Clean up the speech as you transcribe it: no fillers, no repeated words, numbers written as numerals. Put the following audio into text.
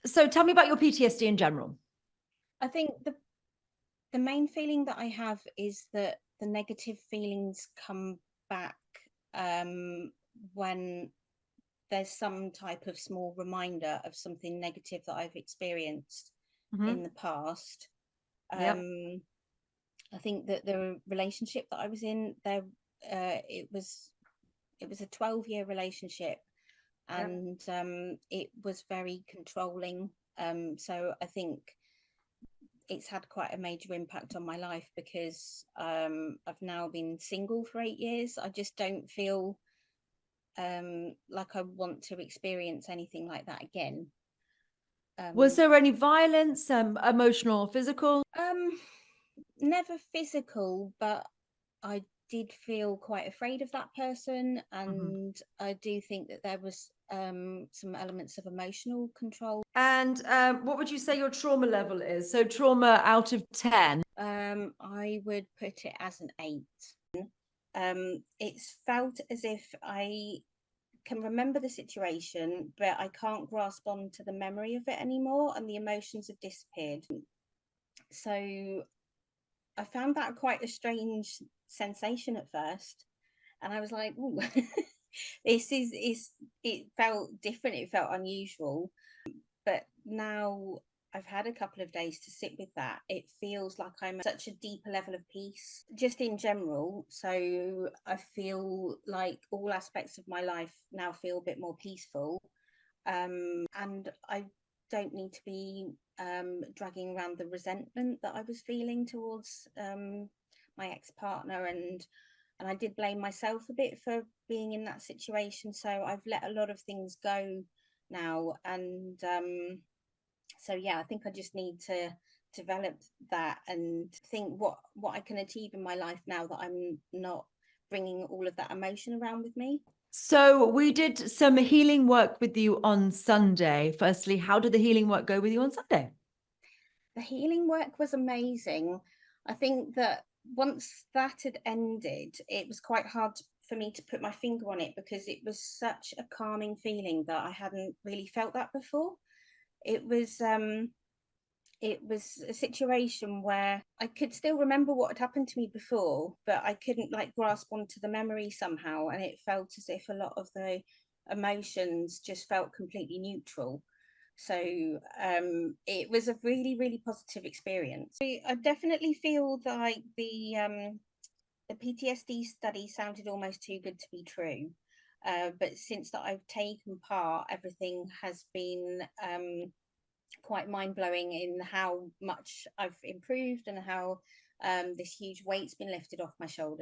So tell me about your PTSD in general. I think the main feeling that I have is that the negative feelings come back when there's some type of small reminder of something negative that I've experienced in Hmm. the past. Yep. Um, I think that the relationship that I was in there, it was a 12-year relationship, Yep. and it was very controlling. So I think it's had quite a major impact on my life because I've now been single for 8 years. I just don't feel like I want to experience anything like that again. Was Um, there any violence, emotional or physical? um, Never physical, but I did feel quite afraid of that person, Mhm. and I do think that there was some elements of emotional control. And what would you say your trauma level is? So trauma out of 10. I would put it as an 8. It's felt as if I can remember the situation, but I can't grasp onto the memory of it anymore, and the emotions have disappeared. So I found that quite a strange sensation at first, and I was like, "Ooh, it felt different. It felt unusual." But now I've had a couple of days to sit with that. It feels like I'm at such a deeper level of peace, just in general. So I feel like all aspects of my life now feel a bit more peaceful. And I don't need to be dragging around the resentment that I was feeling towards my ex-partner, and I did blame myself a bit for being in that situation. So I've let a lot of things go now, and so yeah, I think I just need to develop that and think what I can achieve in my life now that I'm not bringing all of that emotion around with me. So we did some healing work with you on Sunday. Firstly, how did the healing work go with you on Sunday? The healing work was amazing. I think that once that had ended, it was quite hard for me to put my finger on it because it was such a calming feeling that I hadn't really felt that before. It was it was a situation where I could still remember what had happened to me before, but I couldn't like grasp onto the memory somehow, and it felt as if a lot of the emotions just felt completely neutral. So it was a really, really positive experience. I definitely feel like the PTSD study sounded almost too good to be true. But since that I've taken part, everything has been quite mind blowing in how much I've improved and how this huge weight's been lifted off my shoulders.